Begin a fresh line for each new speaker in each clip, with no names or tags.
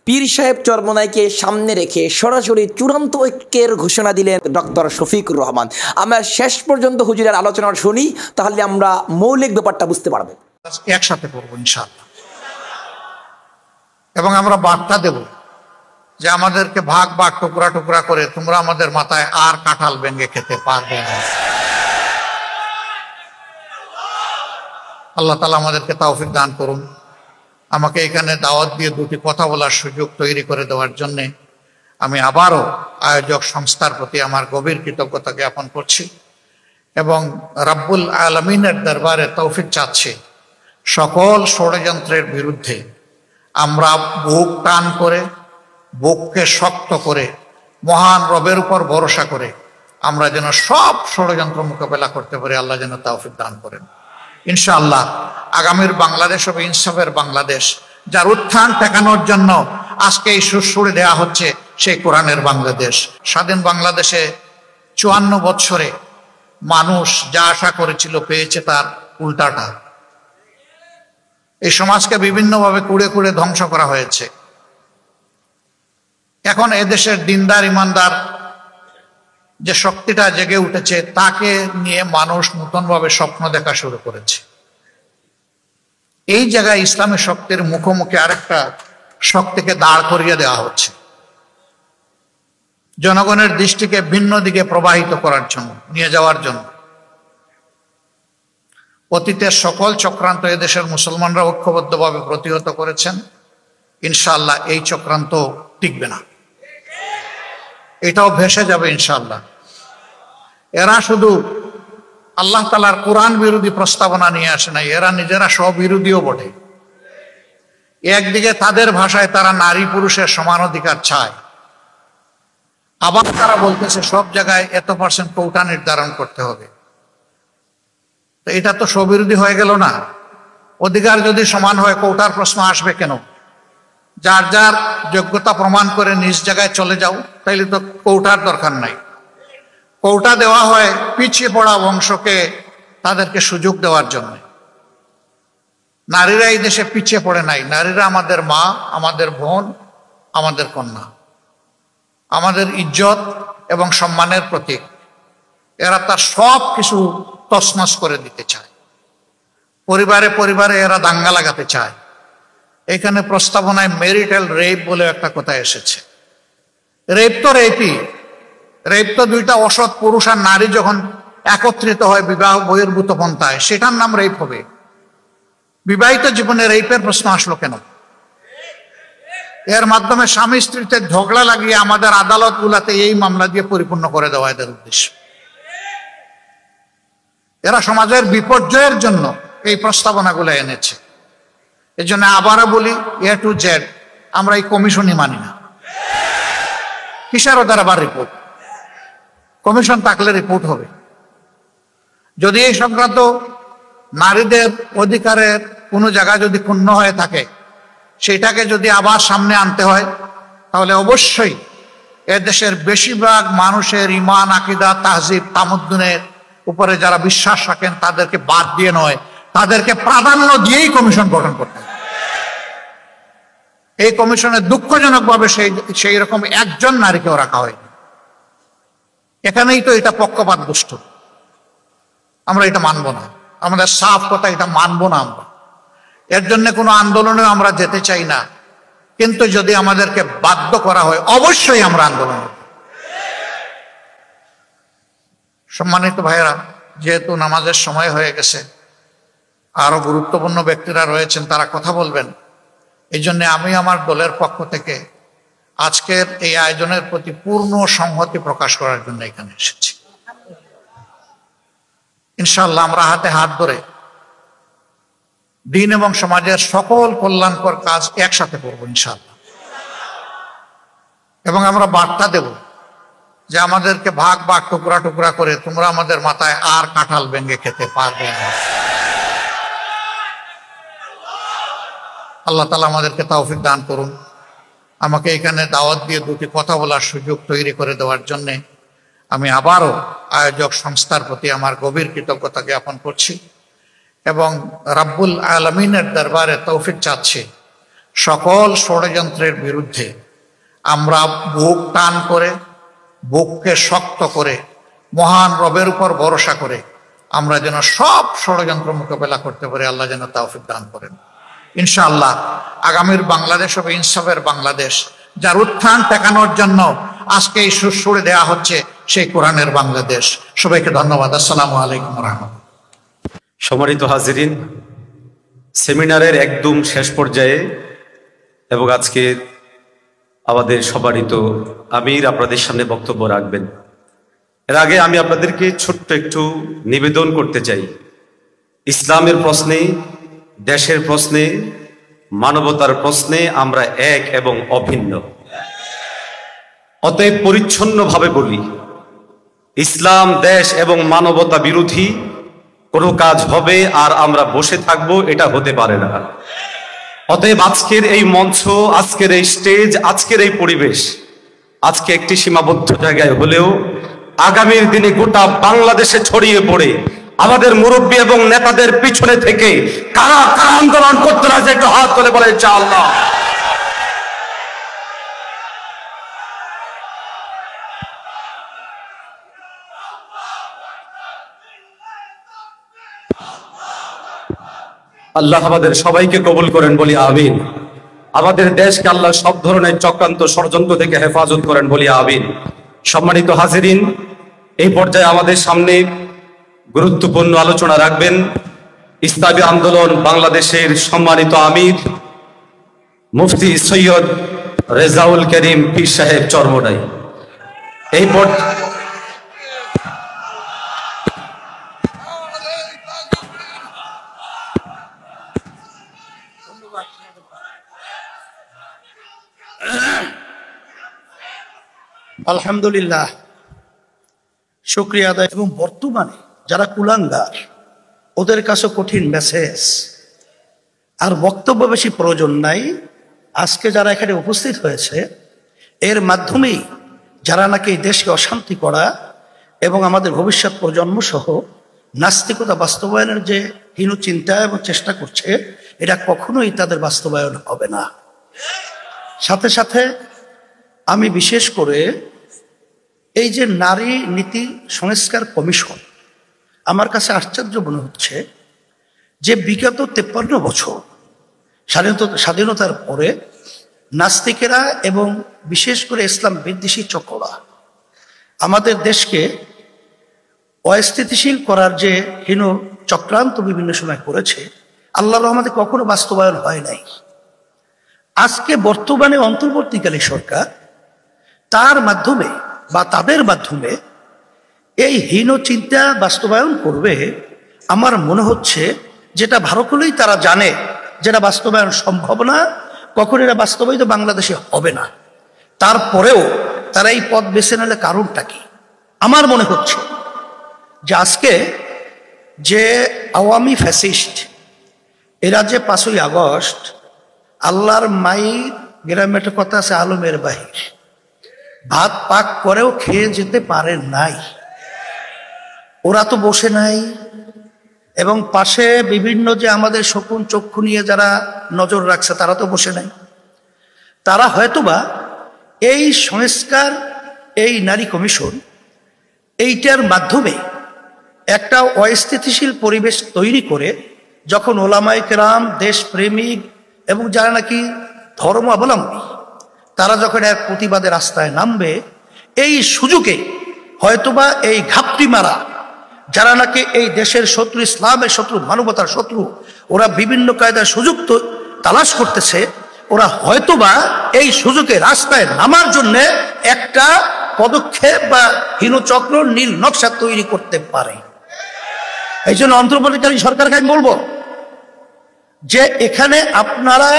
পীর সাহেব চরমোনাইকে সামনে রেখে সরাসরি চূড়ান্ত ঐক্যের ঘোষণা দিলেন ডক্টর শফিকুর রহমান। আমরা শেষ পর্যন্ত হুজুরের আলোচনা শুনি, তাহলে আমরা মৌলিক ব্যাপারটা বুঝতে পারবো।
একসাথে করবো ইনশাআল্লাহ, এবং আমরা বার্তা দেব যে আমাদেরকে ভাগ ভাগ টুকরা টুকরা করে তোমরা আমাদের মাথায় আর কাঁঠাল ভেঙে খেতে পারবে না। আল্লাহ তাআলা আমাদেরকে তৌফিক দান করুন। আমাকে এখানে দাওয়াত দিয়ে দুটি কথা বলার সুযোগ তৈরি করে দেওয়ার জন্য আমি আবারও আয়োজক সংস্থার প্রতি আমার গভীর কৃতজ্ঞতা জ্ঞাপন করছি এবং রাব্বুল আলামিনের দরবারে তৌফিক চাচ্ছি সকল ষড়যন্ত্রের বিরুদ্ধে আমরা বুক টান করে, বুককে শক্ত করে, মহান রবের উপর ভরসা করে আমরা যেন সব ষড়যন্ত্র মোকাবেলা করতে পারি। আল্লাহ যেন তৌফিক দান করেন ইনশাআল্লাহ। আগামীর বাংলাদেশ হবে ইনসাফের বাংলাদেশ, যার উত্থান ঠেকানোর জন্য আজকে এই সুরসুরে দেওয়া হচ্ছে সেই কোরআনের বাংলাদেশ। স্বাধীন বাংলাদেশে 54 বছরে মানুষ যা আশা করেছিল পেয়েছে তার উল্টাটা। এই সমাজকে বিভিন্নভাবে কুড়ে কুড়ে ধ্বংস করা হয়েছে। এখন এদেশের দিনদার ইমানদার যে শক্তিটা জেগে উঠেছে তাকে নিয়ে মানুষ নতুনভাবে স্বপ্ন দেখা শুরু করেছে। এই জায়গায় ইসলামী শক্তির মুখোমুখি আরেকটা শক্তিকে দাঁড় করিয়ে দেওয়া হচ্ছে জনগণের দৃষ্টিকে ভিন্ন দিকে প্রবাহিত করার জন্য, নিয়ে যাওয়ার জন্য। অতীতের সকল চক্রান্ত এদেশের মুসলমানরা ঐক্যবদ্ধভাবে প্রতিহত করেছেন। ইনশাআল্লাহ এই চক্রান্ত টিকবে না, এটাও ভেসে যাবে ইনশাআল্লাহ। এরা শুধু আল্লাহ তাআলার কোরআন বিরোধী প্রস্তাবনা নিয়ে আসে নাই, এরা নিজেরা স্ববিরোধীও বটে। একদিকে তাদের ভাষায় তারা নারী পুরুষের সমান অধিকার চায়, আবার তারা বলতেছে সব জায়গায় এত % কোটা নির্ধারণ করতে হবে। তো এটা তো স্ববিরোধী হয়ে গেল না? অধিকার যদি সমান হয় কোটার প্রশ্ন আসবে কেন? যার যার যোগ্যতা প্রমাণ করে নিজ জায়গায় চলে যাও, তাইলে তো কোটার দরকার নাই। কোটা দেওয়া হয় পিছিয়ে পড়া বংশকে তাদেরকে সুযোগ দেওয়ার জন্য। নারীরা এই দেশে পিছিয়ে পড়ে নাই। নারীরা আমাদের মা, আমাদের বোন, আমাদের কন্যা, আমাদের ইজ্জত এবং সম্মানের প্রতীক। এরা তার সব কিছু তছনছ করে দিতে চায়। পরিবারে পরিবারে এরা দাঙ্গা লাগাতে চায়। এখানে প্রস্তাবনায় ম্যারিটাল রেপ বলে একটা কথা এসেছে। রেপ তো রেপই, রেপ তো দুইটা অসৎ পুরুষ আর নারী যখন একত্রিত হয় বিবাহ বহির্ভূত পন্থায়, সেটার নাম রেপ হবে। বিবাহিত জীবনে রেপের প্রশ্ন আসলো কেন? এর মাধ্যমে স্বামী স্ত্রীতে ঝগড়া লাগিয়ে আমাদের আদালত গুলাতে এই মামলা দিয়ে পরিপূর্ণ করে দেওয়া এদের উদ্দেশ্য। এরা সমাজের বিপর্যয়ের জন্য এই প্রস্তাবনাগুলো এনেছে। এই জন্য আবারও বলি, A to Z আমরা এই কমিশনই মানি না। কিসের ওদের আবার রিপোর্ট? কমিশন থাকলে রিপোর্ট হবে। যদি এই সংক্রান্ত নারীদের অধিকারের কোনো জায়গায় যদি ক্ষুণ্ণ হয়ে থাকে, সেটাকে যদি আবার সামনে আনতে হয়, তাহলে অবশ্যই এদেশের বেশিরভাগ মানুষের ইমান, আকীদা, তাহজিব, তামাদ্দুনের উপরে যারা বিশ্বাস রাখেন তাদেরকে বাদ দিয়ে নয়, তাদেরকে প্রাধান্য দিয়েই কমিশন গঠন করতে হবে। এই কমিশনে দুঃখজনকভাবে সেই রকম একজন নারীকেও রাখা হয়নি। এখানেই তো এটা পক্ষপাত দুষ্ট। আমরা এটা মানব না, আমাদের সাফ কথা, এটা মানব না আমরা। এর জন্য কোনো আন্দোলনে আমরা যেতে চাই না, কিন্তু যদি আমাদেরকে বাধ্য করা হয় অবশ্যই আমরা আন্দোলন করব। সম্মানিত ভাইয়েরা, যেহেতু নামাজের সময় হয়ে গেছে, আরো গুরুত্বপূর্ণ ব্যক্তিরা রয়েছেন, তারা কথা বলবেন। এই জন্য আমি আমার দলের পক্ষ থেকে আজকের এই আয়োজনের প্রতি পূর্ণ সংহতি প্রকাশ করার জন্য এখানে এসেছি। ইনশাআল্লাহ আমরা হাতে হাত ধরে দিন এবং সমাজের সকল কল্যাণকর কাজ একসাথে করবো ইনশাআল্লাহ, এবং আমরা বার্তা দেব যে আমাদেরকে ভাগ ভাগ টুকরা টুকরা করে তোমরা আমাদের মাথায় আর কাঁঠাল ভেঙে খেতে পারবে না। আল্লাহ তাআলা আমাদেরকে তৌফিক দান করুন। আমাকে এখানে দাওয়াত দিয়ে দুটি কথা বলার সুযোগ তৈরি করে দেওয়ার জন্য আমি আবারও আয়োজক সংস্থার প্রতি আমার গভীর কৃতজ্ঞতা জ্ঞাপন করছি এবং রাব্বুল আলামিনের দরবারে তৌফিক চাচ্ছি সকল ষড়যন্ত্রের বিরুদ্ধে আমরা বুক টান করে, বুককে শক্ত করে, মহান রবের উপর ভরসা করে আমরা যেন সব ষড়যন্ত্র মোকাবেলা করতে পারি। আল্লাহ যেন তৌফিক দান করেন। ইনশাআল্লাহ আগামীর বাংলাদেশ হবে ইনসাফের বাংলাদেশ, যার উত্থান ঠেকানোর জন্য আজকে এই সুরে দেওয়া হচ্ছে সেই কোরআনের বাংলাদেশ। সবাইকে ধন্যবাদ। আসসালামু আলাইকুম ওয়া রাহমাতুল্লাহ।
সম্মানিত হাজিরিন, সেমিনারের একদম শেষ পর্যায়ে এবং আজকে আমাদের সম্মানিত আমির আপনাদের সামনে বক্তব্য রাখবেন। এর আগে আমি আপনাদেরকে ছোট্ট একটু নিবেদন করতে চাই। ইসলামের প্রশ্নে, দেশের প্রশ্নে, মানবতার প্রশ্নে আমরা এক এবং অভিন্ন। অতএব পরিচ্ছন্নভাবে বলি, ইসলাম, দেশ এবং মানবতা বিরোধী কোনো কাজ হবে আর আমরা বসে থাকবো, এটা হতে পারে না। অতএব আজকের এই মঞ্চ, আজকের এই স্টেজ, আজকের এই পরিবেশ আজকে একটি সীমাবদ্ধ জায়গায় হলেও আগামীর দিনে গোটা বাংলাদেশে ছড়িয়ে পড়ে আমাদের মুরব্বী এবং নেতাদের পিছনে থেকে কারা কারা আন্দোলন করতে রাজি, একটু হাত তুলে বলে ইনশাআল্লাহ। আল্লাহ আমাদের সবাইকে কবুল করেন, বলি আমিন। আমাদের দেশকে আল্লাহ সব ধরনের চক্রান্ত ষড়যন্ত্র থেকে হেফাজত করেন, বলি আমিন। সম্মানিত হাজিরিন, এই পর্যায়ে আমাদের সামনে গুরুত্বপূর্ণ আলোচনা রাখবেন ইসলামী আন্দোলন বাংলাদেশের সম্মানিত আমির মুফতি সৈয়দ রেজাউল করিম পীর সাহেব চরমোনাই। এই
আলহামদুলিল্লাহ, শুকরিয়া আদায়। এবং বর্তমানে যারা কুলাঙ্গার, ওদের কাছে কঠিন মেসেজ, আর বক্তব্য বেশি প্রয়োজন নাই। আজকে যারা এখানে উপস্থিত হয়েছে, এর মাধ্যমেই যারা নাকি এই দেশকে অশান্তি করা এবং আমাদের ভবিষ্যৎ প্রজন্ম সহ নাস্তিকতা বাস্তবায়নের যে হীন চিন্তা এবং চেষ্টা করছে, এটা কখনোই তাদের বাস্তবায়ন হবে না। সাথে সাথে আমি বিশেষ করে এই যে নারী নীতি সংস্কার কমিশন, আমার কাছে আশ্চর্য মনে হচ্ছে যে বিগত 53 বছর স্বাধীনতার পরে নাস্তিকেরা এবং বিশেষ করে ইসলাম বিদ্বেষী চক্ররা আমাদের দেশকে অস্থিতিশীল করার যে হীন চক্রান্ত বিভিন্ন সময় করেছে, আল্লাহর রহমতে কখনো বাস্তবায়ন হয় নাই। আজকে বর্তমানে অন্তর্বর্তীকালী সরকার তার মাধ্যমে বা তাদের মাধ্যমে এই হীন চিন্তা বাস্তবায়ন করবে। আমার মনে হচ্ছে যেটা ভালো করেই তারা জানে যেটা বাস্তবায়ন সম্ভব না, কখন এটা বাস্তবায়িত বাংলাদেশে হবে না। তারপরেও তারা এই পথ বেছে নিলে কারণটা কি? আমার মনে হচ্ছে যে আজকে যে আওয়ামী ফ্যাসিস্ট, এরা যে 5ই আগস্ট আল্লাহর মায়ের গ্রামে একটা কথা আছে, আলমের বাহির, ভাত পাক করেও খেয়ে যেতে পারে নাই। ওরা তো বসে নাই, এবং পাশে বিভিন্ন যে আমাদের শকুন চক্ষু নিয়ে যারা নজর রাখছে তারা তো বসে নাই। তারা হয়তোবা এই সংস্কার, এই নারী কমিশন, এইটার মাধ্যমে একটা অস্থিতিশীল পরিবেশ তৈরি করে যখন ওলামায়ে কেরাম, দেশপ্রেমিক এবং যারা নাকি ধর্ম অবলম্বী, তারা যখন এক প্রতিবাদের রাস্তায় নামবে, এই সুযোগে হয়তোবা এই ঘাপটি মারা যারা নাকি এই দেশের শত্রু, ইসলামের শত্রু, মানবতার শত্রু, ওরা বিভিন্ন কায়দায় সুযোগ তো তালাশ করতেছে, ওরা হয়তোবা এই সুযোগে রাস্তায় নামার জন্য একটা পদক্ষেপ বা হীনচক্র, নীল নকশা তৈরি করতে পারে। এই জন্য অন্তর্বর্তীকালীন সরকারকে আমি বলবো যে এখানে আপনারা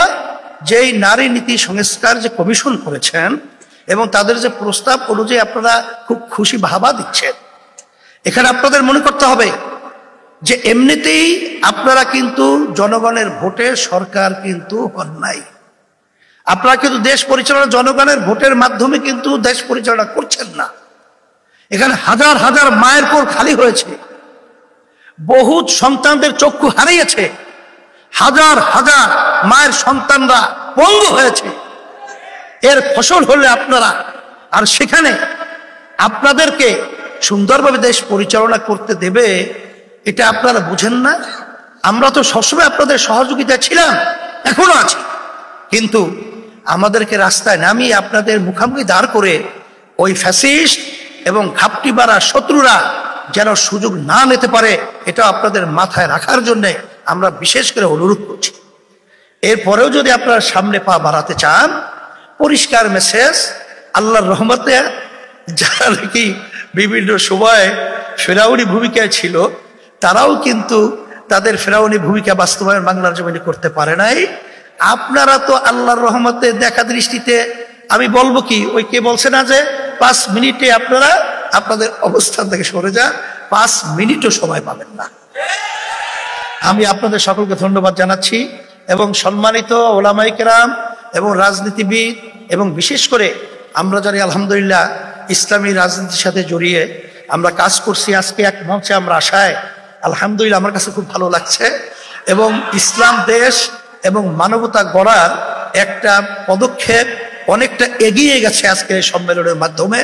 যেই নারী নীতি সংস্কার যে কমিশন করেছেন এবং তাদের যে প্রস্তাব অনুযায়ী আপনারা খুব খুশি ভাবা দিচ্ছেন, এখানে আপনাদের মনে করতে হবে যে এমনিতেই আপনারা কিন্তু জনগণের ভোটে সরকার কিন্তু হন নাই। আপনারা কিন্তু দেশ পরিচালনা জনগণের ভোটের মাধ্যমে কিন্তু দেশ পরিচালনা করছেন না। এখানে হাজার হাজার মায়ের কোল খালি হয়েছে, বহুত সন্তানদের চক্ষু হারিয়েছে, হাজার হাজার মায়ের সন্তানরা পঙ্গু হয়েছে, এর ফসল হলে আপনারা, আর সেখানে আপনাদেরকে সুন্দরভাবে দেশ পরিচালনা করতে দেবে, এটা আপনারা বুঝেন না? আমরা তো সবসময় আপনাদের সহযোগিতা ছিলাম, এখনো আছি, কিন্তু আমাদেরকে রাস্তায় নামিয়ে আপনাদের মুখামুখি দাঁড় করে ওই ফ্যাসিস্ট এবং ঘাপটি মারা শত্রুরা যেন সুযোগ না নিতে পারে, এটা আপনাদের মাথায় রাখার জন্য আমরা বিশেষ করে অনুরোধ করছি। এরপরেও যদি আপনারা সামনে পা বাড়াতে চান, পরিষ্কার মেসেজ, আল্লাহর রহমতে যারা নাকি বিভিন্ন সময় ফেরাউনি ভূমিকায় ছিল, তারাও কিন্তু তাদের ফেরাউনি ভূমিকা বাস্তবায়ন বাংলার জমিনে করতে পারে নাই। আপনারা তো আল্লাহর রহমতে দেখা দৃষ্টিতে, আমি বলবো কি, ওই কে বলছে না যে 5 মিনিটে আপনারা আপনাদের অবস্থান থেকে সরে যান, 5 মিনিটও সময় পাবেন না। আমি আপনাদের সকলকে ধন্যবাদ জানাচ্ছি, এবং সম্মানিত ওলামায়ে কেরাম এবং রাজনীতিবিদ, এবং বিশেষ করে আমরা যারা আলহামদুলিল্লাহ ইসলামী রাজনীতির সাথে জড়িয়ে আমরা কাজ করছি, আজকে এক মঞ্চে আমরা আসায় আলহামদুলিল্লাহ আমার কাছে খুব ভালো লাগছে। এবং ইসলাম দেশ এবং মানবতা গড়ার একটা পদক্ষেপ অনেকটা এগিয়ে গেছে আজকের এই সম্মেলনের মাধ্যমে।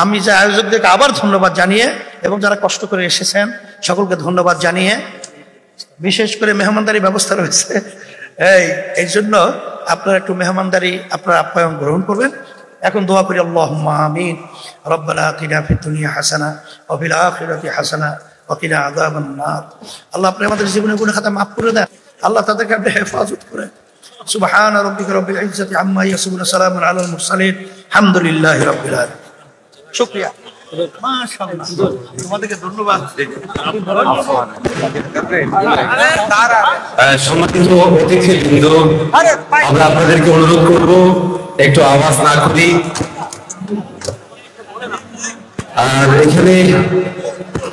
আমি যে আয়োজকদেরকে আবার ধন্যবাদ জানিয়ে, এবং যারা কষ্ট করে এসেছেন সকলকে ধন্যবাদ জানিয়ে, বিশেষ করে মেহমানদারি ব্যবস্থা রয়েছে, এই জন্য আপনারা একটু মেহমানদারি আপনারা আপ্যায়ন গ্রহণ করবেন। এখন দোয়া করি, আল্লাহুম্মা আমিন। রব্বানা আতিনা ফিদ দুনিয়া হাসানা ওয়া ফিল আখিরাতি হাসানা ওয়া কিনা আযাবান নার। আল্লাহ আপনি আমাদের জীবনের গুনাহ খাতা মাফ করে দেন, আল্লাহ তাদেরকে আপনি হেফাজত করেন। সুবহানা রাব্বিকা রাব্বিল ইজ্জাতি আম্মা ইয়াসিফুন, সালামুন আলাল মুরসালিন, আলহামদুলিল্লাহি রাব্বিল আলামিন। শুকরিয়া, মাশাআল্লাহ, তোমাদেরকে ধন্যবাদ।
সম্মানিত অতিথিবৃন্দ, আমরা আপনাদেরকে অনুরোধ করব একটু আওয়াজ না করি। আর এখানে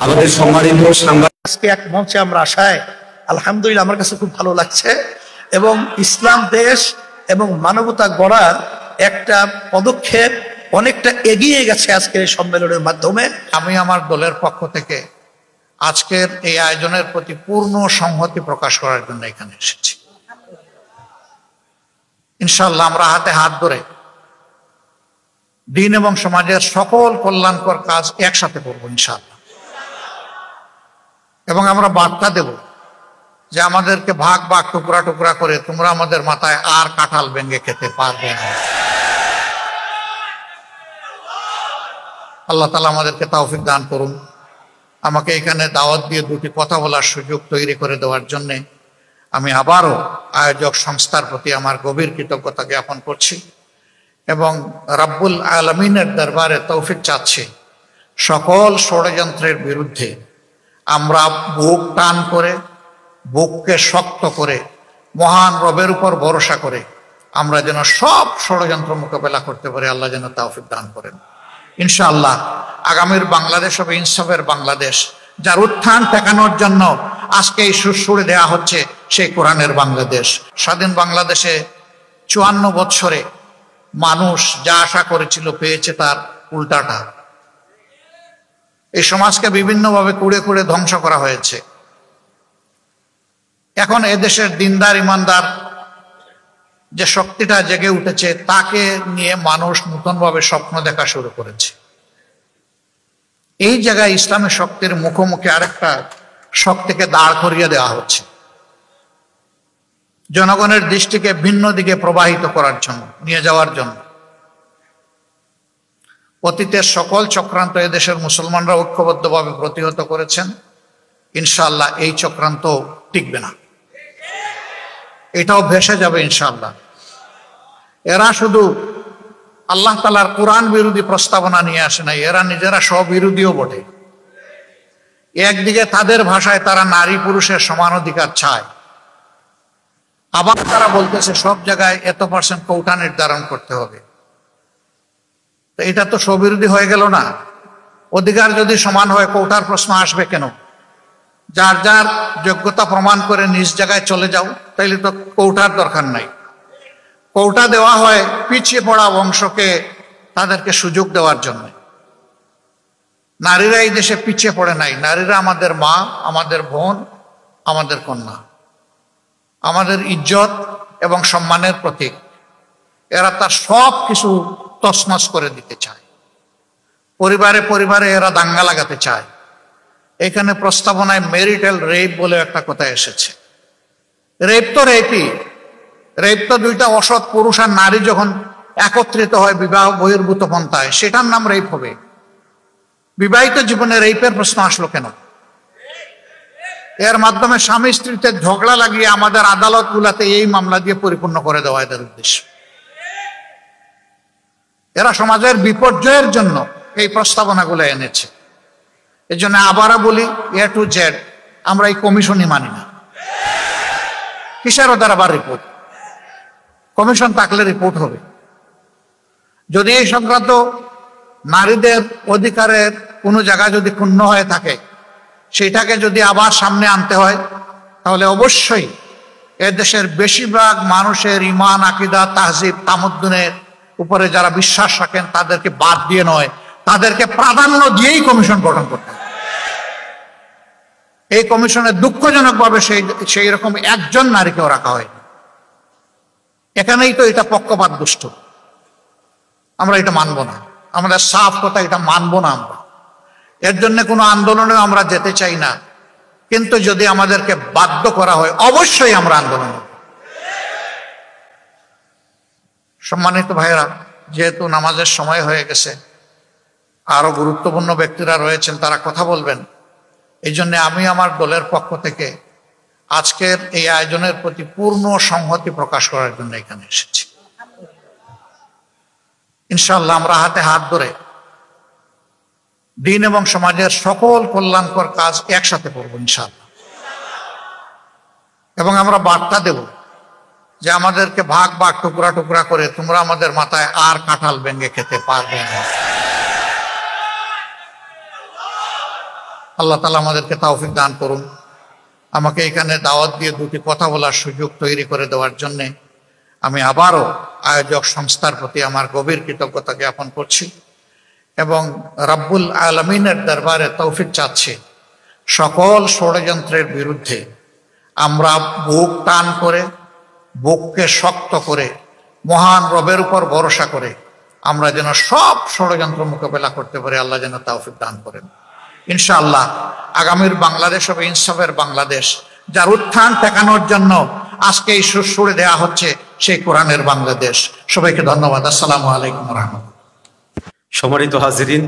আমাদের সম্মানিত সাংবাদিক,
আজকে এক মঞ্চে আমরা আসায় আলহামদুলিল্লাহ আমার কাছে খুব ভালো লাগছে, এবং ইসলাম দেশ এবং মানবতা গড়ার একটা পদক্ষেপ অনেকটা এগিয়ে গেছে আজকের এই সম্মেলনের মাধ্যমে।
আমি আমার দলের পক্ষ থেকে আজকের এই আয়োজনের প্রতি পূর্ণ সংহতি প্রকাশ করার জন্য এখানে এসেছি। ইনশাআল্লাহ আমরা হাতে হাত ধরে দিন এবং সমাজের সকল কল্যাণকর কাজ একসাথে করবো ইনশাআল্লাহ। এবং আমরা বার্তা দেব যে আমাদেরকে ভাগ ভাগ টুকরা টুকরা করে তোমরা আমাদের মাথায় আর কাঁঠাল ভেঙে খেতে পারবে না। আল্লাহ তাআলা আমাদেরকে তৌফিক দান করুন। আমাকে এখানে দাওয়াত দিয়ে দুটি কথা বলার সুযোগ তৈরি করে দেওয়ার জন্য আমি আবারও আয়োজক সংস্থার প্রতি আমার গভীর কৃতজ্ঞতা জ্ঞাপন করছি, এবং রাব্বুল আলামিনের দরবারে তৌফিক চাচ্ছি সকল ষড়যন্ত্রের বিরুদ্ধে আমরা বুক টান করে, বুককে শক্ত করে, মহান রবের উপর ভরসা করে আমরা যেন সব ষড়যন্ত্র মোকাবেলা করতে পারি। আল্লাহ যেন তৌফিক দান করেন ইনশাআল্লাহ। আগামীর বাংলাদেশ হবে ইনসাফের বাংলাদেশ, যার উত্থান ঠেকানোর জন্য আজকে এই সুরসুরে দেওয়া হচ্ছে সেই কোরআনের বাংলাদেশ। স্বাধীন বাংলাদেশে 54 বৎসরে মানুষ যা আশা করেছিল পেয়েছে তার উল্টাটা। এই সমাজকে বিভিন্নভাবে কুড়ে কুড়ে ধ্বংস করা হয়েছে। এখন এদেশের দিনদার ইমানদার যে শক্তিটা জেগে উঠেছে, তাকে নিয়ে মানুষ নতুনভাবে স্বপ্ন দেখা শুরু করেছে। এই জায়গায় ইসলামী শক্তির মুখোমুখি আরেকটা শক্তিকে দাঁড় করিয়ে দেওয়া হচ্ছে, জনগণের দৃষ্টিকে ভিন্ন দিকে প্রবাহিত করার জন্য, নিয়ে যাওয়ার জন্য। অতীতের সকল চক্রান্ত এদেশের মুসলমানরা ঐক্যবদ্ধভাবে প্রতিহত করেছেন। ইনশাআল্লাহ এই চক্রান্ত টিকবে না, এটাও ভেসে যাবে ইনশাআল্লাহ। এরা শুধু আল্লাহ তাআলার কোরআন বিরোধী প্রস্তাবনা নিয়ে আসে নাই, এরা নিজেরা স্ববিরোধীও বটে। একদিকে তাদের ভাষায় তারা নারী পুরুষের সমান অধিকার চায়, আবার তারা বলতেছে সব জায়গায় এত % কোটা নির্ধারণ করতে হবে। তো এটা তো স্ববিরোধী হয়ে গেল না? অধিকার যদি সমান হয় কোটার প্রশ্ন আসবে কেন? যার যার যোগ্যতা প্রমাণ করে নিজ জায়গায় চলে যাও, তাইলে তো কোটার দরকার নাই। কোটা দেওয়া হয় পিছিয়ে পড়া বংশকে তাদেরকে সুযোগ দেওয়ার জন্য। নারীরা এই দেশে পিছিয়ে পড়ে নাই, নারীরা আমাদের মা, আমাদের বোন, আমাদের কন্যা, আমাদের ইজ্জত এবং সম্মানের প্রতীক। এরা তার সব কিছু তছনছ করে দিতে চায়। পরিবারে পরিবারে এরা দাঙ্গা লাগাতে চায়। এখানে প্রস্তাবনায় মেরিটাল রেপ বলে একটা কথা এসেছে। রেপ তো রেপই, রেপ তো দুইটা অসৎ পুরুষ আর নারী যখন একত্রিত হয় বিবাহ বহির্ভূত পন্থায়, সেটার নাম রেপ হবে। বিবাহিত জীবনে রেপের প্রশ্ন আসলো কেন? এর মাধ্যমে স্বামী স্ত্রীতে ঝগড়া লাগিয়ে আমাদের আদালত গুলাতে এই মামলা দিয়ে পরিপূর্ণ করে দেওয়া এদের উদ্দেশ্য। এরা সমাজের বিপর্যয়ের জন্য এই প্রস্তাবনাগুলো এনেছে। এই জন্য আবারও বলি, এ টু জেড আমরা এই কমিশনই মানি না। কিসের ওদের আবার রিপোর্ট? কমিশন থাকলে রিপোর্ট হবে। যদি এই সংক্রান্ত নারীদের অধিকারের কোনো জায়গায় যদি ক্ষুণ্ণ হয়ে থাকে, সেটাকে যদি আবার সামনে আনতে হয়, তাহলে অবশ্যই এদেশের বেশিরভাগ মানুষের ইমান, আকীদা, তাহজিব, তামাদ্দুনের উপরে যারা বিশ্বাস রাখেন তাদেরকে বাদ দিয়ে নয়, তাদেরকে প্রাধান্য দিয়েই কমিশন গঠন করতে হবে। এই কমিশনে দুঃখজনকভাবে সেই রকম একজন নারীকেও রাখা হয়। এখানেই তো এটা পক্ষপাত দুষ্ট। আমরা এটা মানব না, আমাদের সাফ কথা, এটা মানব না আমরা। এর জন্য কোনো আন্দোলনে আমরা যেতে চাই না, কিন্তু যদি আমাদেরকে বাধ্য করা হয় অবশ্যই আমরা আন্দোলন। সম্মানিত ভাইয়েরা, যেহেতু নামাজের সময় হয়ে গেছে, আরো গুরুত্বপূর্ণ ব্যক্তিরা রয়েছেন, তারা কথা বলবেন। এই জন্য আমি আমার দলের পক্ষ থেকে আজকের এই আয়োজনের প্রতি পূর্ণ সংহতি প্রকাশ করার জন্য এখানে এসেছি। ইনশাআল্লাহ আমরা হাতে হাত ধরে দিন এবং সমাজের সকল কল্যাণকর কাজ একসাথে করব ইনশাআল্লাহ। এবং আমরা বার্তা দেব যে আমাদেরকে ভাগ ভাগ টুকরা টুকরা করে তোমরা আমাদের মাথায় আর কাঁঠাল ভেঙে খেতে পারবে না। আল্লাহ তাআলা আমাদেরকে তৌফিক দান করুন। আমাকে এখানে দাওয়াত দিয়ে দুটি কথা বলার সুযোগ তৈরি করে দেওয়ার জন্য আমি আবারও আয়োজক সংস্থার প্রতি আমার গভীর কৃতজ্ঞতা জ্ঞাপন করছি এবং রব্বুল আলামিনের দরবারে তৌফিক চাচ্ছি সকল ষড়যন্ত্রের বিরুদ্ধে আমরা বুক টান করে, বুককে শক্ত করে, মহান রবের উপর ভরসা করে আমরা যেন সব ষড়যন্ত্র মোকাবেলা করতে পারি। আল্লাহ যেন তৌফিক দান করেন। ইনশাআল্লাহ আগামীর বাংলাদেশ হবে ইনসাফের বাংলাদেশ, যার উত্থান ঠেকানোর জন্য আজকে এই সুর সুরে দেওয়া হচ্ছে সেই কোরআনের বাংলাদেশ। সবাইকে ধন্যবাদ। আসসালামু আলাইকুম ওয়া রাহমাতুল্লাহ।
সম্মানিত হাজিরিন,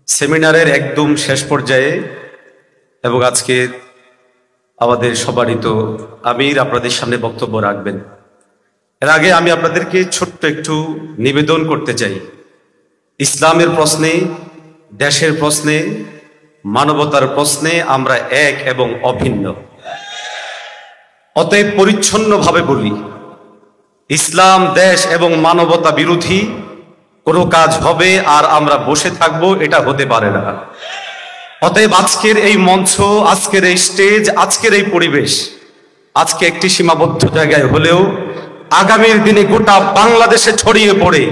সেমিনারের একদম শেষ পর্যায়ে এবং আজকে আমাদের সম্মানিত আমির আপনাদের সামনে বক্তব্য রাখবেন। এর আগে আমি আপনাদেরকে ছোট্ট একটু নিবেদন করতে চাই। ইসলামের প্রশ্নে, দেশের প্রশ্নে, মানবতার প্রশ্নে আমরা এক এবং অভিন্ন। অতএব পরিচ্ছন্নভাবে বলি, ইসলাম, দেশ এবং মানবতা বিরোধী কোনো কাজ হবে আর আমরা বসে থাকবো, এটা হতে পারে না। অতএব আজকের এই মঞ্চ, আজকের এই স্টেজ, আজকের এই পরিবেশ আজকে একটি সীমাবদ্ধ জায়গায় হলেও আগামীর দিনে গোটা বাংলাদেশে ছড়িয়ে পড়ে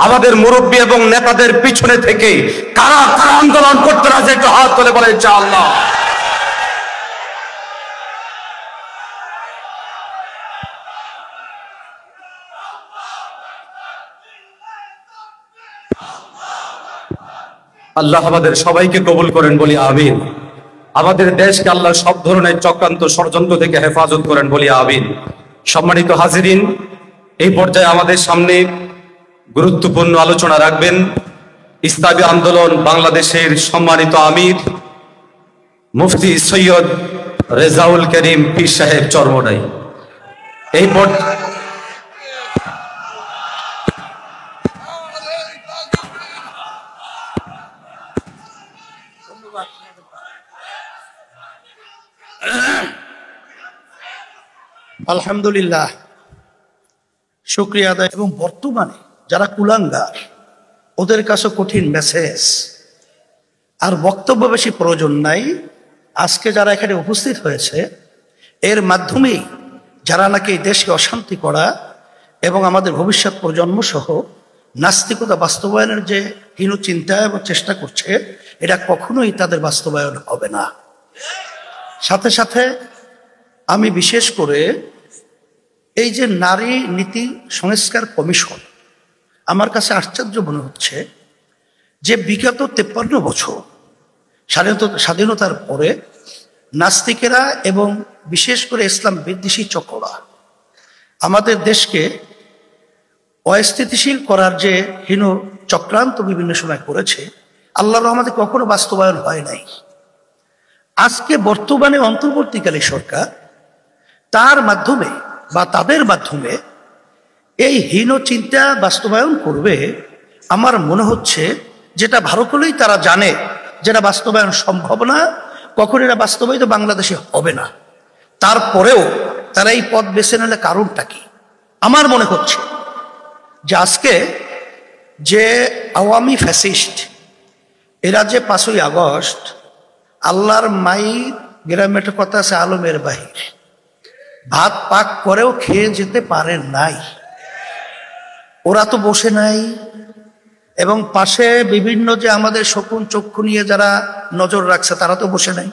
আমাদের মুরব্বী এবং নেতাদের পিছনে থেকে কারা কারা আন্দোলন করতে রাজি, একটু হাত তুলে বলে ইনশাআল্লাহ। আল্লাহ আমাদের সবাইকে কবুল করেন, বলি আমিন। আমাদের দেশকে আল্লাহ সব ধরনের চক্রান্ত ষড়যন্ত্র থেকে হেফাজত করেন, বলি আমিন। সম্মানিত হাজিরিন, এই পর্যায়ে আমাদের সামনে গুরুত্বপূর্ণ আলোচনা রাখবেন ইসলামী আন্দোলন বাংলাদেশের সম্মানিত আমির মুফতি সৈয়দ রেজাউল করিম পীর সাহেব চরমোনাই। এই
আলহামদুলিল্লাহ, শুকরিয়া আদায়। এবং বর্তমানে যারা কুলাঙ্গার, ওদের কাছে কঠিন মেসেজ, আর বক্তব্য বেশি প্রয়োজন নাই। আজকে যারা এখানে উপস্থিত হয়েছে, এর মাধ্যমেই যারা নাকি এই দেশকে অশান্তি করা এবং আমাদের ভবিষ্যৎ প্রজন্ম সহ নাস্তিকতা বাস্তবায়নের যে হীন চিন্তা এবং চেষ্টা করছে, এটা কখনোই তাদের বাস্তবায়ন হবে না। সাথে সাথে আমি বিশেষ করে এই যে নারী নীতি সংস্কার কমিশন, আমার কাছে আশ্চর্য মনে হচ্ছে যে বিগত 53 বছর স্বাধীনতার পরে নাস্তিকেরা এবং বিশেষ করে ইসলাম বিদ্বেষী চক্ররা আমাদের দেশকে অস্থিতিশীল করার যে হীন চক্রান্ত বিভিন্ন সময় করেছে, আল্লাহর রহমতে কখনো বাস্তবায়ন হয় নাই। আজকে বর্তমানে অন্তর্বর্তীকালী সরকার তার মাধ্যমে বা তাদের মাধ্যমে এই হীন চিন্তা বাস্তবায়ন করবে। আমার মনে হচ্ছে যেটা ভালো করেই তারা জানে যেটা বাস্তবায়ন সম্ভব না, কখন এটা বাস্তবায়িত বাংলাদেশে হবে না, তারপরেও তারা এই পথ বেছে নিলে কারণটা কি? আমার মনে হচ্ছে যে আজকে যে আওয়ামী ফ্যাসিস্ট এরা যে 5ই আগস্ট আল্লাহর মাই গ্রামে একটা কথা আছে, আলমের বাহির ভাত পাক করেও খেয়ে যেতে পারে নাই। ওরা তো বসে নাই, এবং পাশে বিভিন্ন যে আমাদের শকুন চক্ষু নিয়ে যারা নজর রাখছে তারা তো বসে নাই।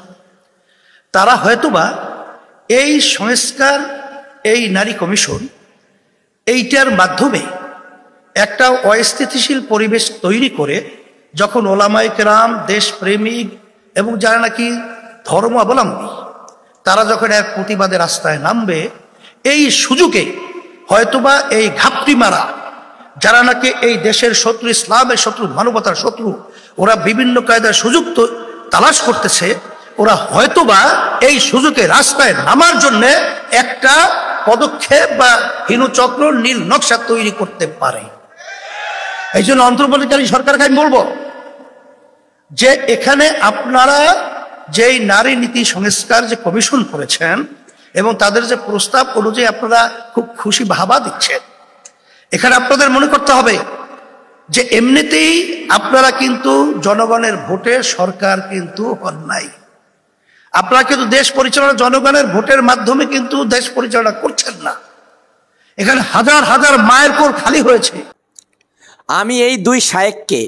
তারা হয়তোবা এই সংস্কার, এই নারী কমিশন, এইটার মাধ্যমে একটা অস্থিতিশীল পরিবেশ তৈরি করে যখন ওলামায়ে কেরাম, দেশপ্রেমিক এবং যারা নাকি ধর্মাবলম্বী তারা যখন এক প্রতিবাদের রাস্তায় নামবে, এই সুযোগে হয়তোবা এই ঘাপটি মারা যারা নাকি এই দেশের শত্রু, ইসলামের শত্রু, মানবতার শত্রু, ওরা বিভিন্ন কায়দার সুযোগ তো তালাশ করতেছে, ওরা হয়তোবা এই সুযোগে রাস্তায় নামার জন্য একটা পদক্ষেপ বা হীনচক্র, নীল নকশা তৈরি করতে পারে। এই জন্য অন্তর্বর্তীকালীন সরকারকে আমি বলবো যে এখানে আপনারা যেই নারী নীতি সংস্কার যে কমিশন করেছেন এবং তাদের যে প্রস্তাব অনুযায়ী আপনারা খুব খুশি ভাবা দিচ্ছেন, এখানে আপনাদের মনে করতে হবে যে এমনিতেই আপনারা কিন্তু জনগণের ভোটে সরকার কিন্তু হন নাই। আপনারা কিন্তু দেশ পরিচালনা জনগণের ভোটের মাধ্যমে কিন্তু দেশ পরিচালনা করছেন না। এখানে হাজার হাজার মায়ের কোল খালি হয়েছে।
আমি এই দুই শায়েখকে,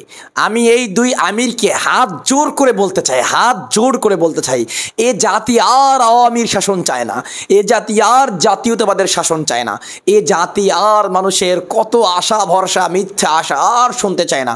আমি এই দুই আমিরকে হাত জোর করে বলতে চাই, হাত জোর করে বলতে চাই, এ জাতি আর আওয়ামীর শাসন চায় না, এ জাতি আর জাতীয়তাবাদের শাসন চায় না, এ জাতি আর মানুষের কত আশা ভরসা, মিথ্যা আশা আর শুনতে চায় না।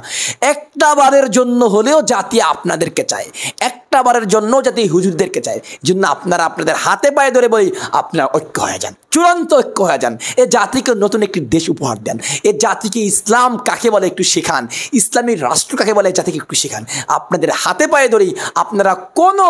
একটা বারের জন্য হলেও জাতি আপনাদেরকে চায়, একটা বারের জন্য জাতি হুজুরদেরকে চায়। জন্য আপনারা আপনাদের হাতে পায়ে ধরে বলি, আপনারা ঐক্য হয়ে যান, চূড়ান্ত ঐক্য হয়ে যান। এ জাতিকে নতুন একটি দেশ উপহার দেন, এ জাতিকে ইসলাম কাকে বলে একটু শেখান, ইসলামী রাষ্ট্র কাকে বলে জাতিকে একটু শেখান। আপনাদের হাতে পায়ে ধরি, আপনারা কোনো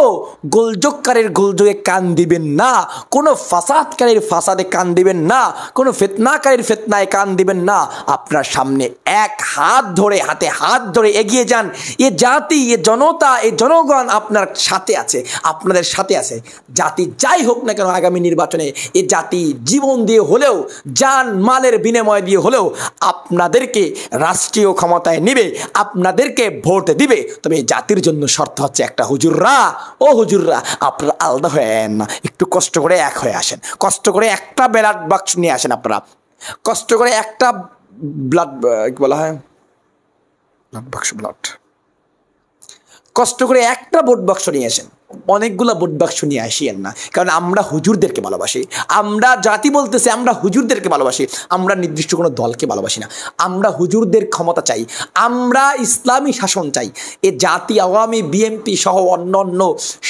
গোলযোগকারীর গোলযোগে কান দিবেন না, কোনো ফাসাদকারীর ফাসাদে কান দিবেন না, কোনো ফিতনাকারীর ফিতনায় কান দিবেন না। আপনার সামনে এক হাত ধরে, হাতে হাত ধরে এগিয়ে যান। এ জাতি, এ জনতা, এ জনগণ আপনার সাথে আছে, আপনাদের সাথে আছে। জাতি যাই হোক না কেন আগামী নির্বাচনে এ জাতি জীবন দিয়ে হলেও, জান মালের বিনিময় দিয়ে হলেও আপনাদেরকে রাষ্ট্রীয় ক্ষমতায় নেবে, আপনাদেরকে ভোট দিবে। তবে এই জাতির জন্য শর্ত হচ্ছে একটা, হুজুররা, ও হুজুররা, আপনারা আলাদা হয়ে না, একটু কষ্ট করে এক হয়ে আসেন, কষ্ট করে একটা ব্যালট বাক্স নিয়ে আসেন, আপনারা কষ্ট করে একটা ব্লাড, কি বলা হয়, ব্লাড বাক্স, ব্লাড, কষ্ট করে একটা ভোট বাক্স নিয়ে আসেন, অনেকগুলো ভোট বাক্স নিয়ে আসিয়েন না। কারণ আমরা হুজুরদেরকে ভালোবাসি, আমরা জাতি বলতেছি আমরা হুজুরদেরকে ভালোবাসি, আমরা নির্দিষ্ট কোনো দলকে ভালোবাসি না। আমরা হুজুরদের ক্ষমতা চাই, আমরা ইসলামী শাসন চাই। এ জাতি আওয়ামী, বিএনপি সহ অন্যান্য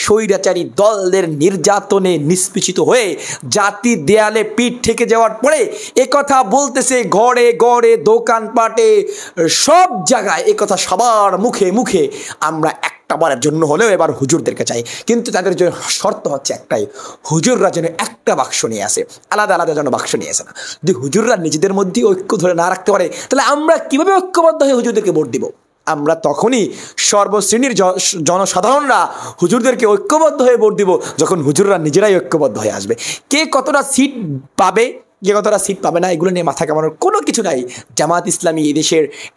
স্বৈরাচারী দলদের নির্যাতনে নিষ্পেষিত হয়ে জাতি দেয়ালে পিঠ ঠেকে যাওয়ার পরে একথা বলতেছে, ঘরে ঘরে, দোকানপাটে, সব জায়গায় একথা সবার মুখে মুখে। আমরা একটা বারের জন্য হলেও এবার হুজুরদেরকে চাই, কিন্তু তাদের জন্য শর্ত হচ্ছে একটাই, হুজুররা যেন একটা বাক্স নিয়ে আসে, আলাদা আলাদা যেন বাক্স নিয়ে আসে না। যদি হুজুররা নিজেদের মধ্যে ঐক্য ধরে না রাখতে পারে, তাহলে আমরা কিভাবে ঐক্যবদ্ধ হয়ে হুজুরদেরকে ভোট দিব? আমরা তখনই সর্বশ্রেণীর জনসাধারণরা হুজুরদেরকে ঐক্যবদ্ধ হয়ে ভোট দিব যখন হুজুররা নিজেরাই ঐক্যবদ্ধ হয়ে আসবে। কে কতটা সিট পাবে, যে কতটা সিট পাবে না, এগুলো নিয়ে মাথা কামানোর কোনো কিছু নাই। জামাত ইসলামী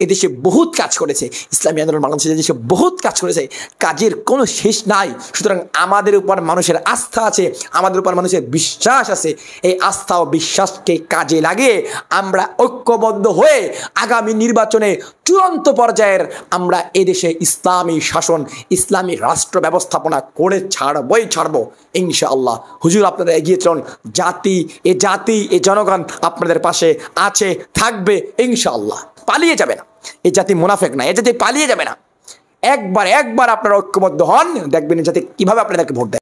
এদেশে বহুত কাজ করেছে, ইসলামী আন্দোলন বাংলাদেশের দেশে বহুত কাজ করেছে, কাজের কোনো শেষ নাই। সুতরাং আমাদের উপর মানুষের আস্থা আছে, আমাদের উপর মানুষের বিশ্বাস আছে। এই আস্থা ও বিশ্বাসকে কাজে লাগিয়ে আমরা ঐক্যবদ্ধ হয়ে আগামী নির্বাচনে চূড়ান্ত পর্যায়ের আমরা এদেশে ইসলামী শাসন, ইসলামী রাষ্ট্র ব্যবস্থাপনা করে ছাড়বো ইনশাআল্লাহ। হুজুর আপনারা এগিয়ে চলুন, জাতি এ জনগণ আপনাদের পাশে আছে, থাকবে ইনশাআল্লাহ। পালিয়ে যাবে না, এই জাতি মুনাফিক না, এই জাতি পালিয়ে যাবে না। একবার আপনারা ঐক্যবদ্ধ হন, দেখবেন এই জাতি কিভাবে আপনাদেরকে ভোট দেয়।